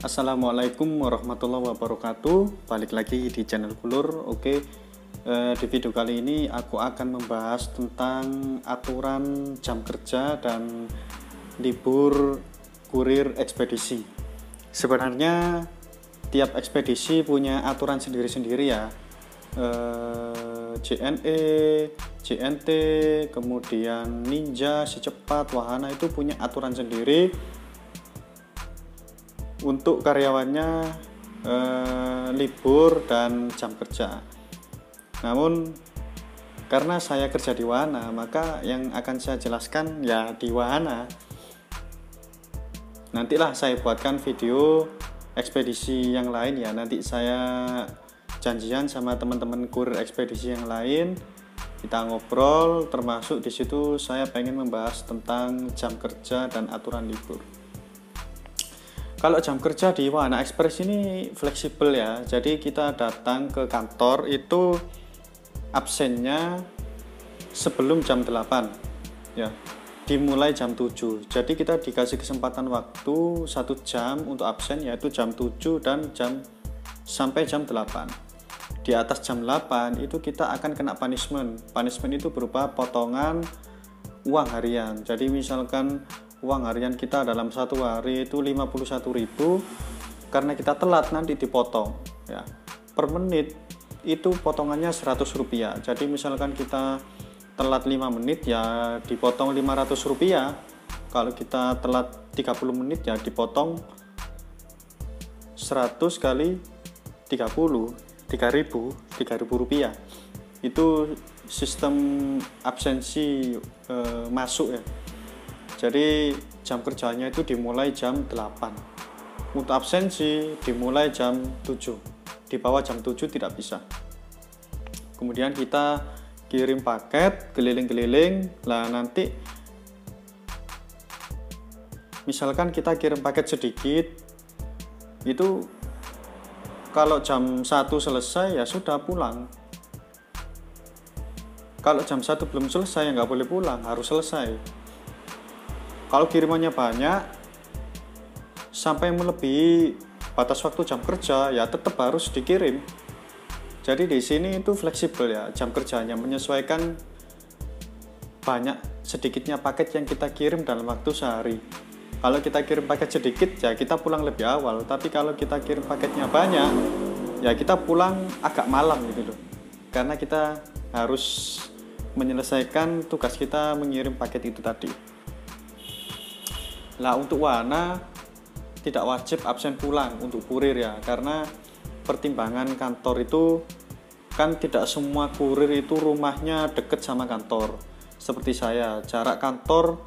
Assalamualaikum warahmatullahi wabarakatuh. Balik lagi di channel Kulur. Oke, di video kali ini aku akan membahas tentang aturan jam kerja dan libur kurir ekspedisi. Sebenarnya tiap ekspedisi punya aturan sendiri-sendiri ya. JNE, JNT, kemudian Ninja, Si Cepat, Wahana itu punya aturan sendiri untuk karyawannya libur dan jam kerja. Namun karena saya kerja di Wahana, maka yang akan saya jelaskan ya di Wahana. Nantilah saya buatkan video ekspedisi yang lain ya. Nanti saya janjian sama teman-teman kurir ekspedisi yang lain, kita ngobrol, termasuk di situ saya pengen membahas tentang jam kerja dan aturan libur. Kalau jam kerja di Wahana Express ini fleksibel ya, jadi kita datang ke kantor itu absennya sebelum jam 8 ya, dimulai jam 7. Jadi kita dikasih kesempatan waktu 1 jam untuk absen, yaitu jam 7 dan sampai jam 8. Di atas jam 8 itu kita akan kena punishment. Punishment itu berupa potongan uang harian. Jadi misalkan uang harian kita dalam satu hari itu 51.000, karena kita telat nanti dipotong ya. Per menit itu potongannya Rp100. Jadi misalkan kita telat 5 menit ya dipotong Rp500. Kalau kita telat 30 menit ya dipotong 100 kali 30, Rp3.000. Itu sistem absensi masuk ya. Jadi jam kerjanya itu dimulai jam 8. Untuk absensi dimulai jam 7. Di bawah jam 7 tidak bisa. Kemudian kita kirim paket keliling-keliling. Lah nanti misalkan kita kirim paket sedikit, itu kalau jam 1 selesai ya sudah pulang. Kalau jam 1 belum selesai ya nggak boleh pulang, harus selesai. Kalau kirimannya banyak sampai melebihi batas waktu jam kerja ya tetap harus dikirim. Jadi di sini itu fleksibel ya, jam kerjanya menyesuaikan banyak sedikitnya paket yang kita kirim dalam waktu sehari. Kalau kita kirim paket sedikit ya kita pulang lebih awal, tapi kalau kita kirim paketnya banyak ya kita pulang agak malam gitu loh. Karena kita harus menyelesaikan tugas kita mengirim paket itu tadi. Nah, untuk Wahana tidak wajib absen pulang untuk kurir ya, karena pertimbangan kantor itu kan tidak semua kurir itu rumahnya dekat sama kantor. Seperti saya, jarak kantor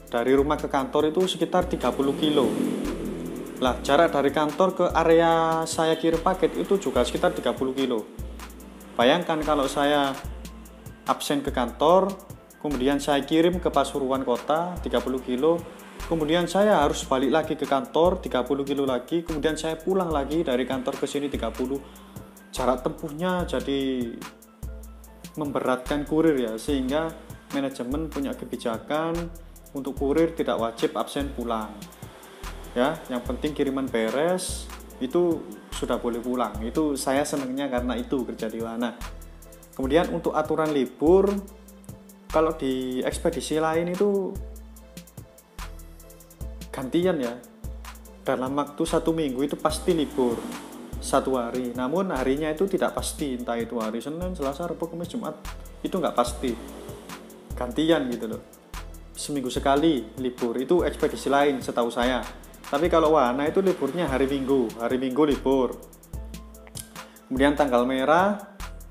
dari rumah ke kantor itu sekitar 30 kilo. Lah, jarak dari kantor ke area saya kirim paket itu juga sekitar 30 kilo. Bayangkan kalau saya absen ke kantor, kemudian saya kirim ke Pasuruan kota 30 kilo, kemudian saya harus balik lagi ke kantor 30 kilo lagi, kemudian saya pulang lagi dari kantor ke sini 30. Jarak tempuhnya jadi memberatkan kurir ya, sehingga manajemen punya kebijakan untuk kurir tidak wajib absen pulang. Ya, yang penting kiriman beres itu sudah boleh pulang. Itu saya senangnya karena itu kerja di Wahana. Kemudian untuk aturan libur, kalau di ekspedisi lain itu gantian ya. Dalam waktu 1 minggu itu pasti libur 1 hari. Namun harinya itu tidak pasti, entah itu hari Senin, Selasa, Rabu, Kamis, Jumat. Itu nggak pasti. Gantian gitu loh. Seminggu sekali libur, itu ekspedisi lain setahu saya. Tapi kalau Wahana itu liburnya hari Minggu libur. Kemudian tanggal merah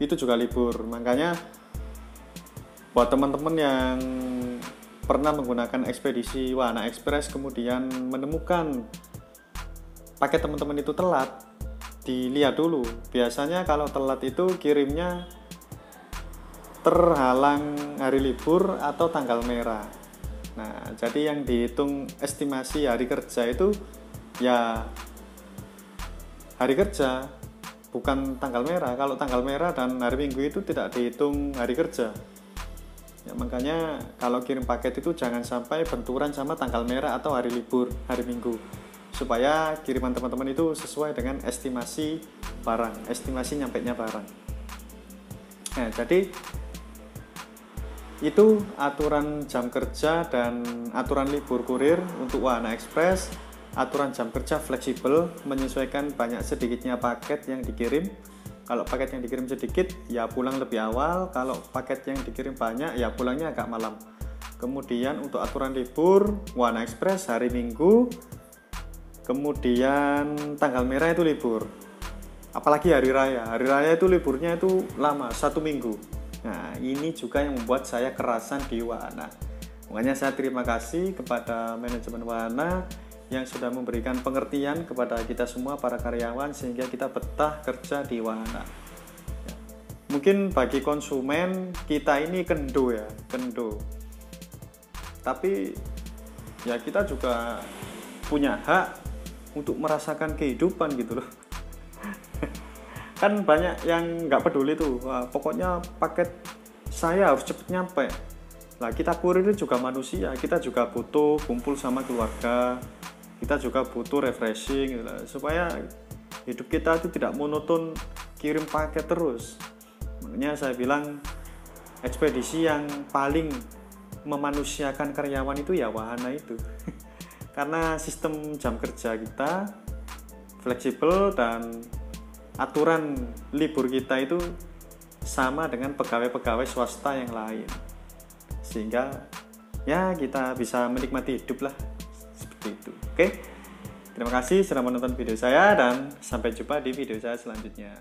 itu juga libur. Makanya buat teman-teman yang pernah menggunakan ekspedisi Wahana Express kemudian menemukan paket teman-teman itu telat, dilihat dulu. Biasanya kalau telat itu kirimnya terhalang hari libur atau tanggal merah. Nah, jadi yang dihitung estimasi hari kerja itu ya hari kerja, bukan tanggal merah. Kalau tanggal merah dan hari Minggu itu tidak dihitung hari kerja. Ya, makanya kalau kirim paket itu jangan sampai benturan sama tanggal merah atau hari libur, hari Minggu. supaya kiriman teman-teman itu sesuai dengan estimasi barang, estimasi nyampainya barang. Nah, jadi itu aturan jam kerja dan aturan libur kurir untuk Wahana Express. Aturan jam kerja fleksibel, menyesuaikan banyak sedikitnya paket yang dikirim. Kalau paket yang dikirim sedikit, ya pulang lebih awal. Kalau paket yang dikirim banyak, ya pulangnya agak malam. Kemudian untuk aturan libur, Wahana Express hari Minggu, kemudian tanggal merah itu libur. Apalagi hari raya. Hari raya itu liburnya itu lama, 1 minggu. Nah, ini juga yang membuat saya kerasan di Wahana. Makanya saya terima kasih kepada manajemen Wahana yang sudah memberikan pengertian kepada kita semua para karyawan sehingga kita betah kerja di Wahana. Ya. Mungkin bagi konsumen kita ini kendo ya, kendo. Tapi ya kita juga punya hak untuk merasakan kehidupan gitu loh. Kan banyak yang nggak peduli tuh, wah, pokoknya paket saya harus cepet nyampe. Nah, kita kurir juga manusia, kita juga butuh kumpul sama keluarga, kita juga butuh refreshing gitu lah, supaya hidup kita itu tidak monoton kirim paket terus. Makanya saya bilang ekspedisi yang paling memanusiakan karyawan itu ya Wahana itu. Karena sistem jam kerja kita fleksibel dan aturan libur kita itu sama dengan pegawai-pegawai swasta yang lain, sehingga ya kita bisa menikmati hidup lah, seperti itu. Oke, terima kasih sudah menonton video saya dan sampai jumpa di video saya selanjutnya.